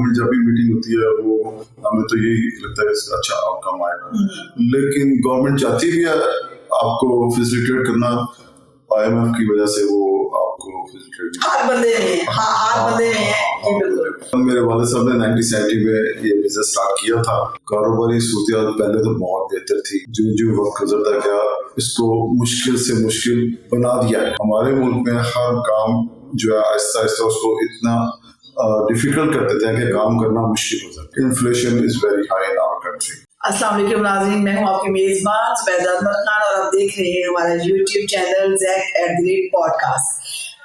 Government जब भी meeting होती है वो हमें तो यही लगता है इसका अच्छा आउटकम आएगा, लेकिन गवर्नमेंट चाहती भी है आपको फैसिलिटेट करना, IMF की वजह से वो आपको फैसिलिटेट हाथ बंधे हैं। मेरे वाले साहब ने 1970 में ये बिजनेस स्टार्ट किया था। कारोबारी सूरत पहले तो बहुत बेहतर थी, जो वक्त गुजरता गया इसको मुश्किल से मुश्किल बना दिया है। हमारे मुल्क में हर काम जो है आहिस्ता आहिस्ता उसको इतना डिफिकल्ट कर देते हैं कि काम करना मुश्किल हो जाता है। Inflation is very high in our country. अस्सलाम वालेकुम नाज़रीन, मैं हूँ आपकी मेज़बान ज़ुबैदा अनवर खान और आप देख रहे हैं हमारा YouTube चैनल ज़ैक पॉडकास्ट।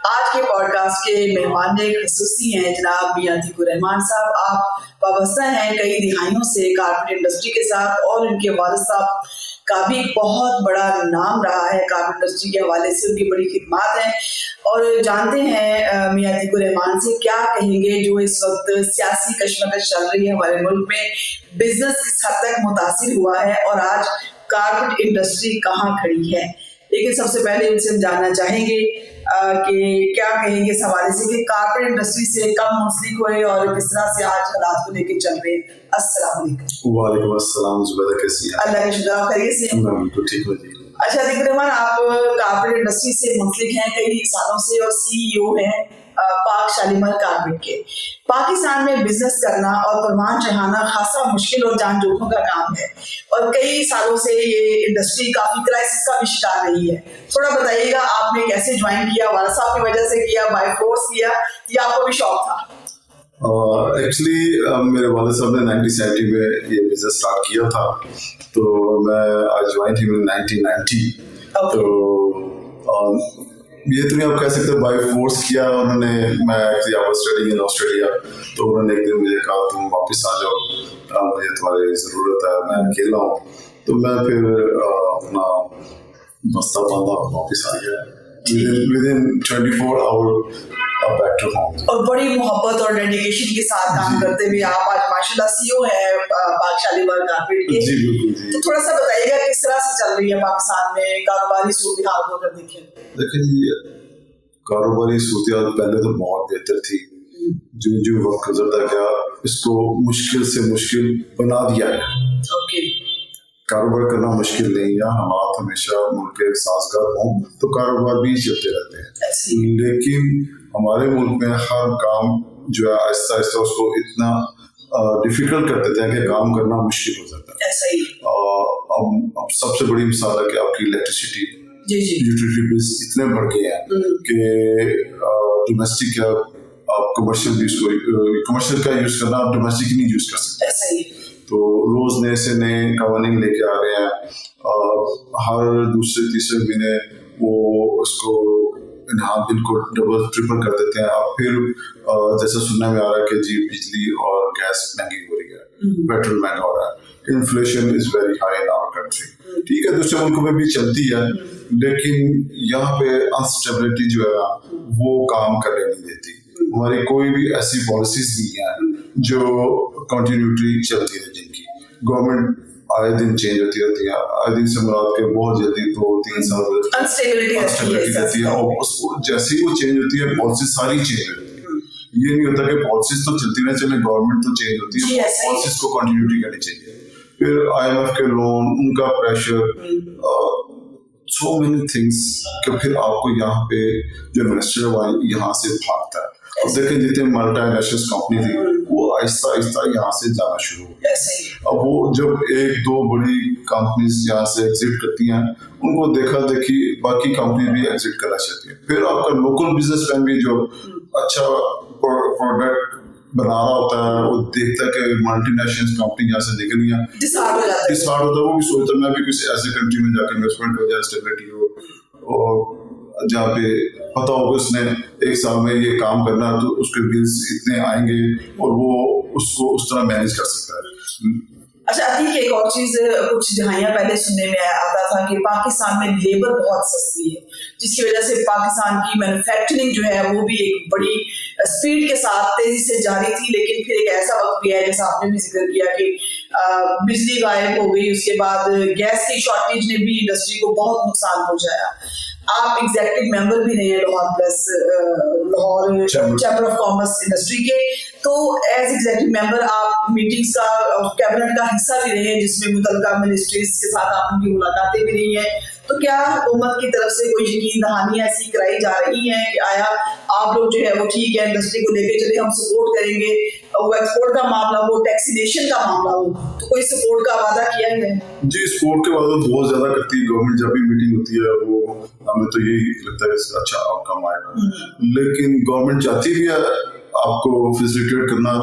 आज के पॉडकास्ट के मेहमान एक खसूसी हैं जनाब मियां अतीकुर रहमान साहब। आप वाबस्ता हैं कई दिहाइयों से कारपेट इंडस्ट्री के साथ और उनके वालिद साहब का भी बहुत बड़ा नाम रहा है कारपेट इंडस्ट्री के हवाले से, उनकी बड़ी खिदमत हैं। और जानते हैं मियां अतीकुर रहमान से क्या कहेंगे जो इस वक्त सियासी कशमकश चल रही है हमारे मुल्क में, बिजनेस किस हद तक मुतासिर हुआ है और आज कारपेट इंडस्ट्री कहाँ खड़ी है। लेकिन सबसे पहले इनसे हम जानना चाहेंगे कि क्या कहेंगे इस हवाले से कि कारपेट इंडस्ट्री से कब मुंसलिक हुए और किस तरह से आज हालात को लेकर चल रहे हैं। अस्सलाम वालेकुम। वालेकुम अस्सलाम, ज़ुबैदा कैसी हैं? अल्लाह का शुक्र, आप खैरियत से हैं? मैं बिल्कुल ठीक हूँ जी। अच्छा अतीकुर रहमान, आप कारपेट इंडस्ट्री से मुंसलिक हैं कई सालों से और CEO हैं पाक शालीमार कारपेट के। पाकिस्तान में बिजनेस करना और परवान चढ़ाना खासा मुश्किल और जान जोखों का काम है और कई सालों से ये इंडस्ट्री काफी क्राइसिस का भी शिकार रही है। थोड़ा बताइएगा आपने कैसे ज्वाइन किया, वाला साहब की वजह से किया, बाय फोर्स किया या आपको भी शौक था? एक्चुअली मेरे वाले साहब ने 1970 में ये बिजनेस स्टार्ट किया था, तो मैं आज ज्वाइन थी 1990। तो ये तो नहीं आप कह सकते बाय फोर्स किया उन्होंने। मैं स्टडी इन ऑस्ट्रेलिया, तो उन्होंने एक दिन मुझे कहा तुम वापस आ जाओ, मुझे तुम्हारी ज़रूरत है, मैं अकेला हूँ। तो मैं फिर अपना बस्ता बांधा वापस आ गया within 24 hour back to home. और बड़ी मोहब्बत और डेडिकेशन के साथ काम करते हुए आप आज माशाल्लाह CEO है पाक शालीमार कारपेट के। जी बिल्कुल जी। तो थोड़ा सा बताइएगा किस तरह से चल रही है पाकिस्तान में कारोबारी सूरत हाल को अगर देखें। देखिए जी, कारोबारी सूरत पहले तो बहुत बेहतर थी, जो वक्त गुजरता गया इसको मुश्किल से मुश्किल बना दिया है। ओके, कारोबार करना मुश्किल नहीं है, हालात हमेशा मुल्क के साजगार हों तो कारोबार भी चलते रहते हैं, लेकिन हमारे मुल्क में हर काम जो है आहिस्ता आहिस्ता उसको इतना डिफिकल्ट कर देते हैं कि काम करना मुश्किल हो जाता है। ऐसा ही अब सबसे बड़ी मिसाल है कि आपकी इलेक्ट्रिसिटी यूटिलिटी बिल्स इतने बढ़ गए हैं कि डोमेस्टिक या आप कमर्शियल का यूज करना आप डोमेस्टिक नहीं यूज कर सकते। ऐसा ही तो रोज नए से नए कवानीन लेके आ रहे हैं, हर दूसरे तीसरे महीने वो उसको इनको डबल ट्रिपल कर देते हैं। अब फिर जैसे सुनने में आ रहा है कि जी बिजली और गैस महंगी हो रही है, पेट्रोल महंगा हो रहा है, inflation is very high in our country. ठीक है, दूसरे मुल्कों में भी चलती है, लेकिन यहाँ पे अनस्टेबिलिटी जो है वो काम करने नहीं देती। हमारी कोई भी ऐसी पॉलिसीज नहीं है जो कंटिन्यूटी चलती है, जिनकी गवर्नमेंट आए दिन चेंज होती रहती है। आए दिन से मुराद के बहुत जल्दी 2-3 साल अनस्टेबिलिटी रहती है और उसको जैसे ही वो चेंज होती है पॉलिसी सारी चेंज होती है। ये नहीं होता कि पॉलिसीज तो चलती रहे, चले गवर्नमेंट तो चेंज होती है, पॉलिसीज को कंटिन्यूटी करनी चाहिए। फिर IMF के लोन, उनका प्रेशर, सो मेनी थिंग्स कि फिर आपको यहाँ पे जो मिनिस्टर यहाँ से भागता है। अब देखें जितने मल्टीनेशनल कंपनी थी वो आहिस्ता आहिस्ता यहाँ से जाना शुरू हो गया। अब वो जब 1-2 बड़ी कंपनीज यहाँ से एग्जिट करती हैं, उनको देखा देखी बाकी कंपनी भी एग्जिट करना चाहती है। फिर आपका लोकल बिजनेसमैन भी जो अच्छा प्रोडक्ट बना रहा होता है, वो देखता है कि मल्टीनेशनल कंपनी यहाँ से निकल गया, डिसाइड होता है, वो भी सोचता है मैं भी किसी ऐसे कंट्री में जाकर इन्वेस्टमेंट हो जाए, स्टेबिलिटी हो और जहाँ पे पता होगा उसने 1 साल में ये काम करना है तो उसके बिल्स इतने आएंगे और वो उसको उस तरह मैनेज कर सकता है। अच्छा अतीक, एक और चीज कुछ दहाइयां पहले सुनने में आता था कि पाकिस्तान में लेबर बहुत सस्ती है, जिसकी वजह से पाकिस्तान की मैन्युफैक्चरिंग जो है वो भी एक बड़ी स्पीड के साथ तेजी से जारी थी। लेकिन फिर एक ऐसा वक्त भी है जैसा आपने भी जिक्र किया कि बिजली गायब हो गई, उसके बाद गैस की शॉर्टेज ने भी इंडस्ट्री को बहुत नुकसान पहुंचाया। آپ ایگزیکٹو ممبر بھی رہے ہیں Lahore plus Lahore chamber of commerce industry کے. تو ایز ایگزیکٹو ممبر آپ میٹنگس کا کیبنٹ کا حصہ بھی رہے ہیں جس میں متعلقہ منسٹریز کے ساتھ آپ کی ملاقاتیں بھی رہی ہیں. تو کیا حکومت کی طرف سے کوئی یقین دہانیاں ایسی کرائی جا رہی ہیں کہ آیا آپ لوگ جو ہے وہ ٹھیک ہے انڈسٹری کو لے کے چلے ہم سپورٹ کریں گے, وہ ایکسپورٹ کا معاملہ ہو, ٹیکسینیشن کا معاملہ ہو, تو کوئی سپورٹ کا وعدہ کیا ہے؟ جی سپورٹ کے وعدہ بہت زیادہ کرتی ہے گورنمنٹ. جب بھی میٹنگ ہوتی ہے وہ ہمیں تو یہی لگتا ہے اس کا اچھا آؤٹ کم آئے گا, لیکن گورنمنٹ چاہتی بھی ہے آپ کو فیسیلیٹیٹ کرنا.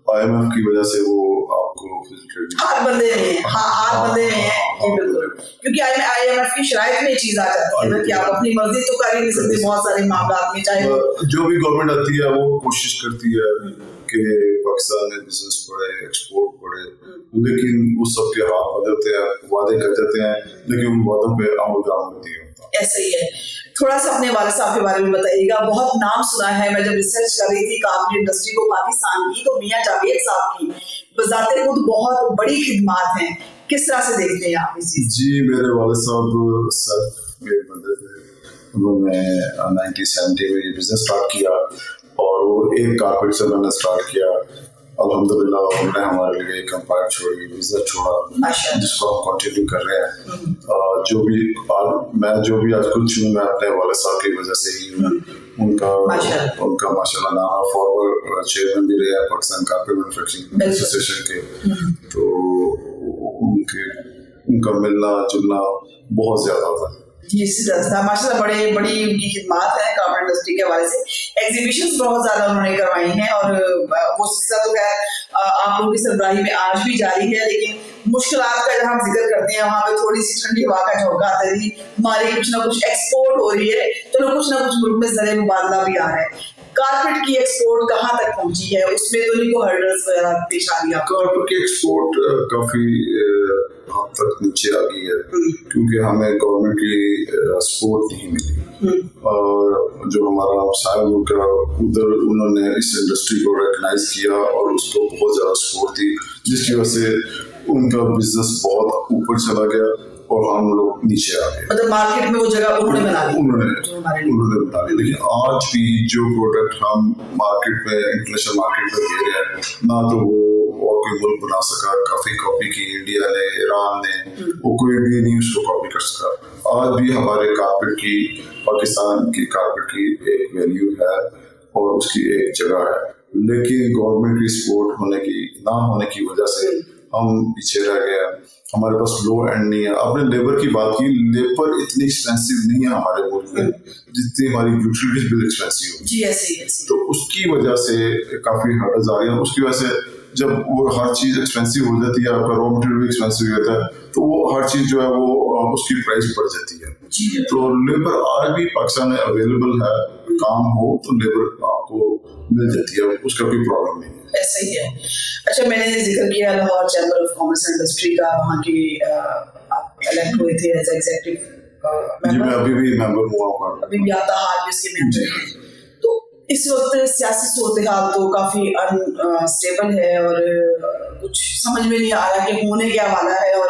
آئی ایم ایف کی وجہ سے وہ آپ کو فیسیلیٹیٹ ہر بندے میں ہر بندے میں ہے بالکل, کیونکہ آئی ایم ایف کی شرائط میں یہ چیز آ جاتی ہے کہ آپ اپنی مرضی تو کر ہی نہیں سکتے بہت سارے معاملات میں. چاہے جو بھی گورنمنٹ آتی ہے وہ کوشش کرتی ہے کہ پاکستان میں بزنس بڑھے, ایکسپورٹ بڑھے, لیکن وہ سب کے ہاتھ بندھ ہوتے ہیں, وعدے کر دیتے ہیں لیکن ان وعدوں پہ عمل درآمد نہیں ہوتا. ایسا ہی ہے. تھوڑا سا اپنے والد صاحب کے بارے میں بتائیے گا. بہت نام سنا ہے, میں جب ریسرچ کر رہی تھی کارپوریٹ انڈسٹری کو پاکستان کی, تو میاں جاوید صاحب کی بذات خود بہت بڑی خدمات ہیں. کس طرح سے دیکھتے ہیں آپ اس چیز؟ جی میرے والد صاحب سیلف میڈ بندے تھے, انہوں نے 1970 میں یہ بزنس اسٹارٹ کیا اور وہ ایک کارپیٹ سے میں نے اسٹارٹ کیا. الحمدللہ انہوں نے ہمارے لیے ایک امپائر چھوڑی, بزنس چھوڑا جس کو ہم کنٹینیو کر رہے ہیں. جو بھی آج کچھ ہوں میں اپنے والد صاحب کی وجہ سے ہی ہوں. ان کا ماشاء اللہ نام فارورڈ چیئرمین بھی رہے ہیں پاکستان کارپیٹ مینوفیکچرنگ ایسوسیشن کے. تو ان کا ملنا جلنا بہت زیادہ تھا. جی ماشاء اللہ بڑی ان کی خدمات ہیں کارپوریٹ انڈسٹری کے حوالے سے. ایگزیبیشنز بہت زیادہ انہوں نے کروائی ہیں اور وہ سلسلہ تو خیر آپ لوگوں کی سربراہی میں آج بھی جاری ہے, لیکن مشکلات کا جب ہم ذکر کرتے ہیں وہاں پہ تھوڑی سی ٹھنڈی ہوا کا جھونکا آتا ہے. ہماری کچھ نہ کچھ ایکسپورٹ ہو رہی ہے, چلو کچھ نہ کچھ ملک میں زر مبادلہ بھی آ رہا ہے. کارپیٹ کی ایکسپورٹ کہاں تک پہنچی ہے؟ اس میں تو نہیں کو ہرڈلز وغیرہ پیش آ رہی ہے؟ کارپیٹ کی ایکسپورٹ کافی حد تک نیچے آ گئی ہے کیونکہ ہمیں گورنمنٹ کی سپورٹ نہیں ملی. اور جو ہمارا ہمسایہ ملک ہے ادھر انہوں نے اس انڈسٹری کو ریکگنائز کیا اور اس کو بہت زیادہ سپورٹ دی, جس کی وجہ سے ان کا بزنس بہت اوپر چلا گیا اور ہم لوگ نیچے آ گئے. مطلب مارکیٹ میں وہ جگہ انہوں نے بنا لی. لیکن آج بھی جو پروڈکٹ ہم مارکیٹ میں انٹرنیشنل مارکیٹ میں دے رہے ہیں نہ تو وہ اور کوئی ملک بنا سکا. کافی کاپی کی انڈیا نے, ایران نے, وہ کوئی بھی نہیں اس کو کاپی کر سکا. آج بھی ہمارے کارپیٹ کی, پاکستان کی کارپیٹ کی ایک ویلیو ہے اور اس کی ایک جگہ ہے, لیکن گورنمنٹ کی سپورٹ نہ ہونے کی وجہ سے ہم پیچھے رہ گئے. ہمارے پاس لو اینڈ نہیں ہے. آپ نے لیبر کی بات کی, لیبر اتنی ایکسپینسو نہیں ہے ہمارے ملک میں جتنی ہماری یوٹیلیٹیز بل ایکسپینسو ہو. جی ایسے تو اس کی وجہ سے کافی ہرڈلز آ رہی ہیں. اس کی وجہ سے جب وہ ہر چیز ایکسپینسو ہو جاتی ہے, آپ کا را مٹیریل بھی ایکسپینسو ہو جاتا ہے, تو وہ ہر چیز جو ہے وہ اس کی پرائس بڑھ جاتی ہے. تو لیبر آج بھی پاکستان میں اویلیبل ہے, کام ہو تو لیبر آپ کو مل جاتی ہے, اس کا کوئی پرابلم نہیں ہے. ایسا ہی ہے. اچھا میں نے ذکر کیا Lahore chamber of commerce industry کا, وہاں کے آپ الیکٹ ہوئے تھے ایز ایگزیکٹو. جی میں ابھی بھی ممبر ہوا ہوں, ابھی بھی آپ حال بھی اس کے ممبر ہیں. تو اس وقت سیاسی صورتحال تو کافی انسٹیبل ہے اور کچھ سمجھ میں نہیں آ رہا کہ ہونے کیا والا ہے, اور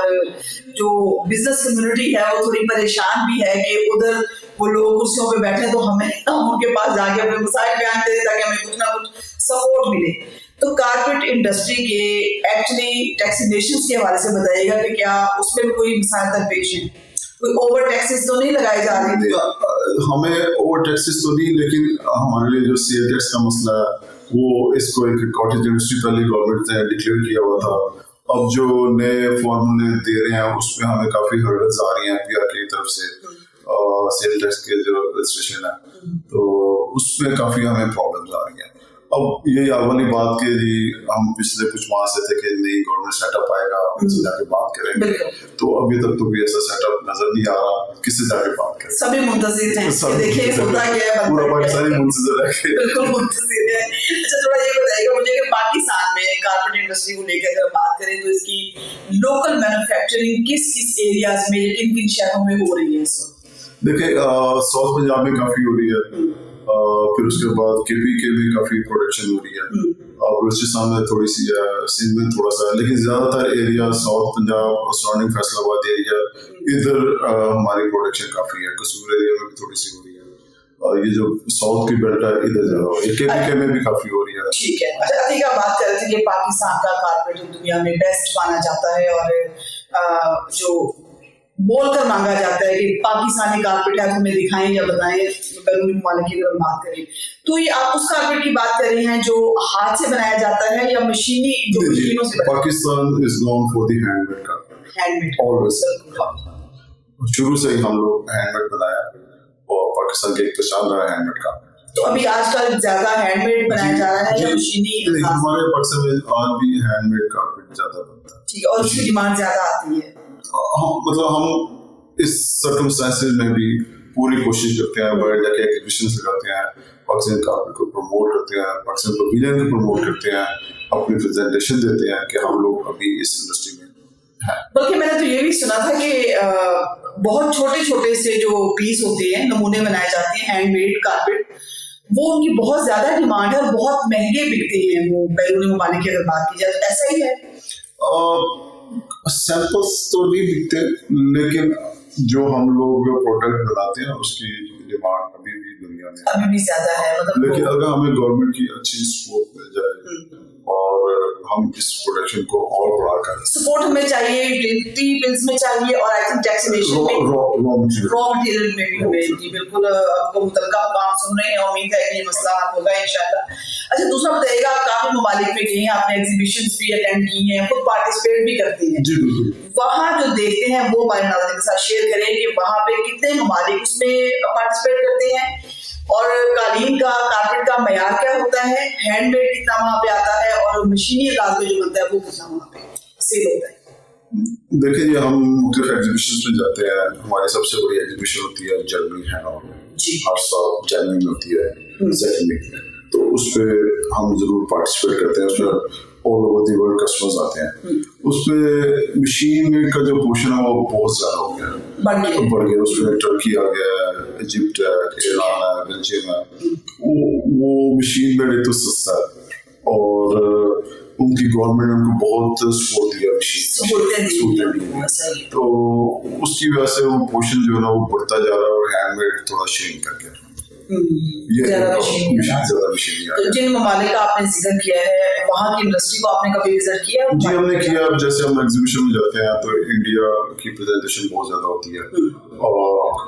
جو بزنس کمیونٹی ہے وہ تھوڑی پریشان بھی ہے کہ ادھر وہ لوگ کرسیوں پہ بیٹھے تو ہم ان کے پاس جا کے اپنے مسائل بیان کریں تاکہ ہمیں کچھ نہ کچھ سپورٹ ملے. تو کارپیٹ انڈسٹری کے ایکچولی ٹیکسینیشن کے حوالے سے بتائیے گا کہ کیا اس میں بھی کوئی مسائل درپیش ہیں؟ کوئی اوور ٹیکسز تو نہیں لگائے جا رہے؟ ہمیں اوور ٹیکسز تو نہیں, لیکن ہمارے لیے جو سیل ٹیکس کا مسئلہ ہے وہ اس کو ایک کاٹیج انڈسٹری پہلے گورنمنٹ نے ڈکلیئر کیا ہوا تھا. اب جو نئے فارمولے دے رہے ہیں اس میں ہمیں کافی ہرڈلز آ رہی ہیں پی آر کی طرف سے, سیل ٹیکس کے جو رجسٹریشن ہے تو اس میں کافی ہمیں پرابلمز آ رہی ہیں. اب یہی والی بات کہ جی ہم پچھلے کچھ ماہ سے تھے کہ نئی گورنمنٹ سیٹ اپ آئے گا, ان سے جا کے بات کریں گے, تو ابھی تک تو کوئی ایسا سیٹ اپ نظر نہیں آ رہا. کس سے جا کے بات کریں؟ سبھی منتظر ہیں, دیکھیں ہوتا کیا ہے, پورا پاکستانی منتظر ہے. بالکل منتظر ہے. اچھا تھوڑا یہ بتائیے گا مجھے کہ پاکستان میں کارپیٹ انڈسٹری کو لے کے اگر بات کریں تو اس کی لوکل مینوفیکچرنگ کس کس ایریاز میں, کن کن شہروں میں ہو رہی ہے اس وقت؟ دیکھیں ساؤتھ پنجاب میں کافی ہو رہی ہے, پھر اس کے بعد کے پی کے بھی کافی پروڈکشن ہو رہی ہے, اور بلوچستان میں تھوڑی سی ہے, سندھ میں تھوڑا سا ہے, لیکن زیادہ تر ایریا ساؤتھ پنجاب اور سراؤنڈنگ فیصل آباد ایریا इधर हमारी प्रोडक्शन काफी है, कसूर एरिया में भी थोड़ी सी हो रही है, और ये जो साउथ की बेल्ट है इधर ज्यादा हो रही है, केपीके में भी काफी हो रही है। ठीक है। अच्छा, अधिका बात कर रहे थे कि पाकिस्तान का कारपेट दुनिया में बेस्ट माना जाता है, और जो बोल कर मांगा जाता है कि पाकिस्तानी कारपेट है, हमें दिखाएं या बताएं। बैरूनी ममालिक की अगर बात करें तो ये आप उस कारपेट की बात कर रहे हैं जो हाथ से बनाया जाता है या मशीनी, जो मशीनों से? Pakistan is known for the handmade carpet, handmade always. शुरू से ही हम लोग हैंडमेड बनाया और पाकिस्तान की एक पहचान रहा है हैंडमेड का। तो अभी आजकल ज्यादा हैंडमेड बनाया जा रहा है या मशीनी? हमारे पाकिस्तान में आज भी हैंडमेड कारपेट ज्यादा बनता है। ठीक है, और उसकी डिमांड ज्यादा आती है। मतलब हम इस सर्कमस्टेंसेस में भी पूरी कोशिश करते हैं, बड़े जाके एग्जीबिशंस लगाते हैं, पाकिस्तान कारपेट को प्रमोट करते हैं, पाकिस्तान पवेलियन को प्रमोट करते हैं, अपनी प्रेजेंटेशन देते हैं कि हम लोग अभी इस इंडस्ट्री में हैं। बल्कि मैंने तो ये भी सुना था कि बहुत छोटे छोटे से जो पीस होते हैं, नमूने बनाए जाते हैं हैंडमेड कारपेट, वो उनकी बहुत ज्यादा डिमांड है और बहुत महंगे बिकते हैं वो बैरूनी ममालिक की अगर बात की जाए तो। ऐसा ही है? सैंपल्स तो नहीं बिकते, लेकिन जो हम लोग प्रोडक्ट बनाते हैं उसकी डिमांड अभी भी दुनिया में अभी भी ज्यादा है। मतलब लेकिन अगर हमें गवर्नमेंट की अच्छी सपोर्ट मिल जाए और हम इस प्रोडक्शन को और बढ़ाकर, सपोर्ट हमें चाहिए, यूटिलिटी बिल्स में चाहिए, और आई थिंक टैक्सेशन में, रॉ मटेरियल में भी हमें। जी बिल्कुल, आपको मुतल्लिका काम सुन रहे हैं, उम्मीद है कि ये मसला हल होगा इंशाल्लाह। अच्छा, दूसरा बताइएगा, आप काफी ममालिक में गए हैं, आपने एग्जीबिशंस भी अटेंड की हैं, खुद पार्टिसिपेट भी करती हैं। जी बिल्कुल। वहाँ जो देखते हैं वो हमारे नाज़रीन के साथ शेयर करें कि वहाँ पे कितने ममालिक उसमें पार्टिसिपेट करते हैं, और कालीन का, कारपेट का मयार क्या होता है, हैंडमेड कितना वहाँ पे आता है, और मशीनी अंदाज में जो बनता है वो कितना वहाँ पे सेल होता है। देखिए, हम मुख्तलिफ एग्जीबिशंस में जाते हैं। हमारी सबसे बड़ी एग्जीबिशन होती है जर्मनी हैनोवर में, हर साल जनवरी में होती है, सेकंड वीक में, तो उस पर हम जरूर पार्टिसिपेट करते हैं। उसमें all over the world customers आते हैं। उसमें मशीन मेड का जो पोर्शन है वो बहुत ज्यादा हो गया, बढ़ गया। उसमें टर्की आ गया, इजिप्ट है, ईरान है, बेल्जियम है। वो मशीन मेड तो सस्ता है और उनकी गवर्नमेंट ने उनको बहुत सपोर्ट दिया मशीन, तो उसकी वजह से वो पोर्शन जो है ना वो बढ़ता जा रहा है और हैंडमेड थोड़ा शेयर कर गया। तो जिन ममालिक का आपने जिक्र किया है, वहाँ की इंडस्ट्री को आपने कभी विजिट किया? जी हमने किया। जैसे हम एग्जीबिशन में जाते हैं तो इंडिया की प्रेजेंटेशन बहुत ज्यादा होती है और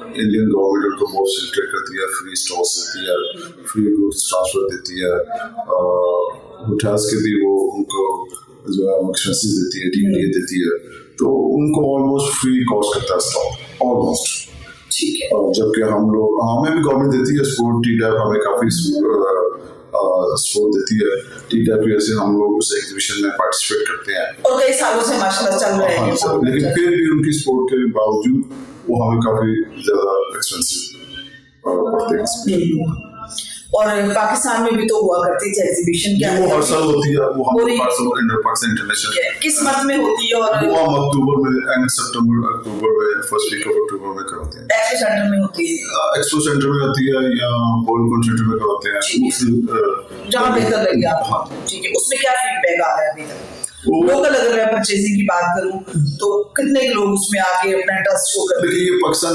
इंडियन गवर्नमेंट उनको बहुत सिलेक्ट करती है, फ्री स्टॉल्स देती है, फ्री गुड्स ट्रांसफर देती है, होटल्स के भी वो उनको जो है एक्सपेंसेस देती है, डीडीए देती है, तो उनको ऑलमोस्ट फ्री कॉस्ट करता है स्टॉल, ऑलमोस्ट। ठीक है। जबकि हम लोग, हमें भी गवर्नमेंट देती है सपोर्ट, टीडैप हमें काफी सपोर्ट देती है। टीडैप की वजह से हम लोग उस एग्जीबिशन में पार्टिसिपेट करते हैं और कई सालों से माशाल्लाह चल रहे हैं। लेकिन फिर भी उनकी सपोर्ट के बावजूद वो हमें काफी ज्यादा एक्सपेंसिव पड़ते हैं। और पाकिस्तान में भी तो हुआ करती थी एग्जीबिशन, क्या वो हर साल होती है, वो हर साल पाकिस्तान इंटरनेशनल किस मंथ में होती है? और वो हम अक्टूबर में, एंड सितंबर अक्टूबर में, फर्स्ट वीक ऑफ अक्टूबर में कराते हैं। एक्सपो सेंटर में होती है, एक्सपो सेंटर में होती है या गोल्ड सेंटर में कराते हैं, जहाँ बेहतर लगे आपको। ठीक है, उसमें क्या फीडबैक आ रहा है अभी तक? लोकल अगर मैं परचेजिंग की बात करूं तो कितने लोग उसमें आके अपना इंटरेस्ट शो करते हैं? देखिए, ये पाकिस्तान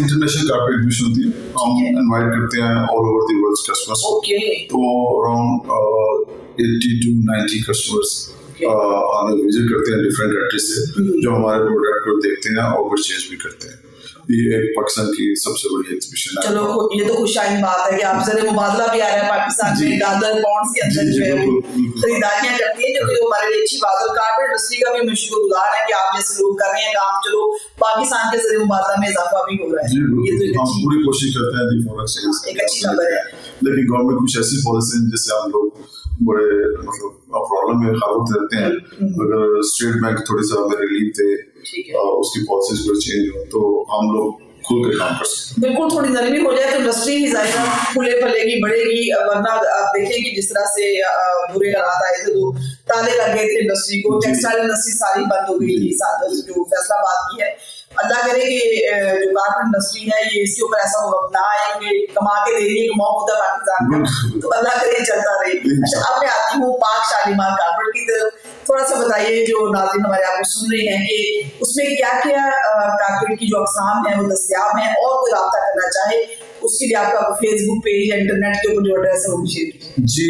इंटरनेशनल कारपेट एग्जीबिशन होती है, हम इनवाइट करते हैं all over the world customers. Okay. तो अराउंड 80 to 90 कस्टमर्स आने विजिट करते हैं डिफरेंट कंट्री से, जो हमारे प्रोडक्ट को देखते हैं और परचेज भी करते हैं। ये एक पाकिस्तान की सबसे बड़ी एग्जीबिशन है। चलो, ये तो खुशाइन बात है कि आप जरे मुबादला भी आ रहा है पाकिस्तान में, डॉलर पॉन्ड्स के अंदर जो है खरीदारियां करती है, जो कि हमारे लिए अच्छी बात है। कारपेट इंडस्ट्री का भी मैं शुक्रगुजार है कि आप जैसे लोग कर रहे हैं काम। चलो, पाकिस्तान के जरिए मुबादला में इजाफा भी हो रहा है, ये तो हम पूरी कोशिश करते हैं एक अच्छी खबर है। लेकिन गवर्नमेंट कुछ ऐसी पॉलिसी है जिससे हम लोग बड़े मतलब प्रॉब्लम में हालत रहते हैं। अगर स्टेट बैंक थोड़ी सा हमें रिलीफ दे, उसकी पॉलिसीज पर चेंज हो, तो हम लोग खुल के काम कर सकते हैं। बिल्कुल, थोड़ी नरमी हो जाए तो इंडस्ट्री जाएगा, खुले फलेगी, बढ़ेगी। वरना आप देखें कि जिस तरह से बुरे हालात आए थे तो ताले लग गए थे इंडस्ट्री को, टेक्सटाइल इंडस्ट्री सारी बंद हो गई थी। जो फैसलाबाद की है, अल्लाह करे कि जो कारपेट इंडस्ट्री है ये इसके ऊपर ऐसा ना आए कि कमा के दे रही है, कमाओ खुदा पाकिस्तान में, तो अल्लाह करे चलता रहे। अच्छा, अब मैं आती हूँ पाक शालीमार कारपेट की तरफ। थोड़ा सा बताइए जो नाज़रीन हमारे आपको सुन रहे हैं कि उसमें क्या क्या कारपेट की जो अक़साम है वो दस्तयाब हैं, और कोई रब्ता करना चाहे उसके लिए आपका फेसबुक पेज या इंटरनेट के ऊपर जो एड्रेस है वो भी शेयर कीजिए। जी,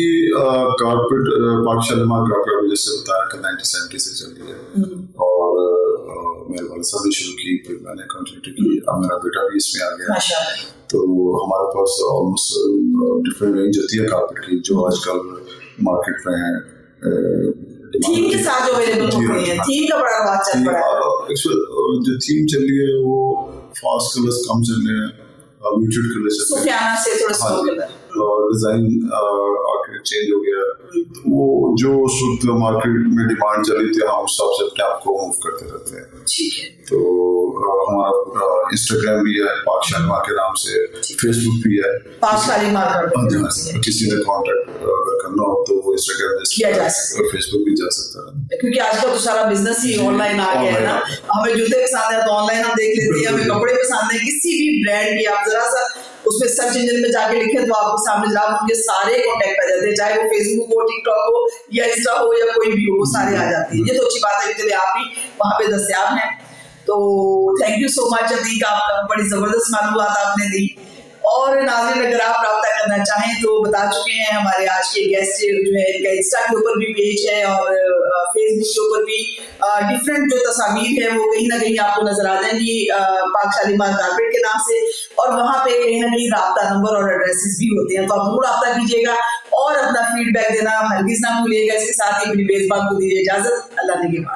कारपेट पाक शालीमार कारपेट जैसे बताया कि 1970 से चल रही है, और मेरे वाले साहब ने शुरू की, फिर मैंने कंटिन्यू की, अब मेरा बेटा भी इसमें आ गया। माशाअल्लाह। तो हमारे पास ऑलमोस्ट डिफरेंट रेंज होती है कारपेट की जो आजकल मार्केट में थीम के साथ जो अवेलेबल हो रही है, थीम का बड़ा रवाज चल पड़ा है। एक्चुअल जो थीम चल रही है वो फास्ट कलर्स कम चल रहे हैं, म्यूटेड कलर चल रहे हैं, सुफियाना से थोड़ा सा कलर, और डिजाइन आर्किटेक्ट चेंज हो गया। वो जो सूरत मार्केट में डिमांड चल रही थी हम उस हिसाब से अपने आप को मूव करते रहते हैं। ठीक है। तो हमारा इंस्टाग्राम भी है पाक शालीमार के नाम से, फेसबुक भी है पाक शालीमार कारपेट। किसी ने कॉन्टेक्ट अगर करना हो तो वो इंस्टाग्राम किया जा सकता और फेसबुक भी जा सकता है, क्योंकि आजकल तो सारा बिजनेस ही ऑनलाइन आ गया है ना। हमें जूते पसंद है तो ऑनलाइन हम देख लेते हैं, हमें कपड़े पसंद है किसी भी ब्रांड की, आप जरा सा उसमें सर्च इंजन में जाके लिखें तो आपको सामने जनाब उनके सारे कॉन्टेक्ट आ जाते हैं, चाहे वो फेसबुक हो, टिकटॉक हो या इंस्टा हो या कोई भी हो, सारे आ जाते हैं। ये तो अच्छी बात है कि आप भी वहाँ पे दस्तयाब हैं। तो thank you so much Atiq, आपका बड़ी जबरदस्त मालूमात आपने दी। और नाज़रीन अगर आप रब्ता करना चाहें तो बता चुके हैं हमारे आज के गेस्ट जो है, इनका इंस्टा के ऊपर भी पेज है और फेसबुक के ऊपर भी डिफरेंट जो तस्वीर है वो कहीं ना कहीं आपको नजर आ जाएंगी पाक शालीमार कारपेट के नाम से, और वहाँ पे कहीं ना कहीं रब्ता नंबर और एड्रेसेस भी होते हैं, तो आप जरूर रब्ता कीजिएगा और अपना फीडबैक देना हरगिज ना भूलिएगा। इसके साथ ही अपनी मेजबान को दीजिए इजाजत। अल्लाह ने के बाद।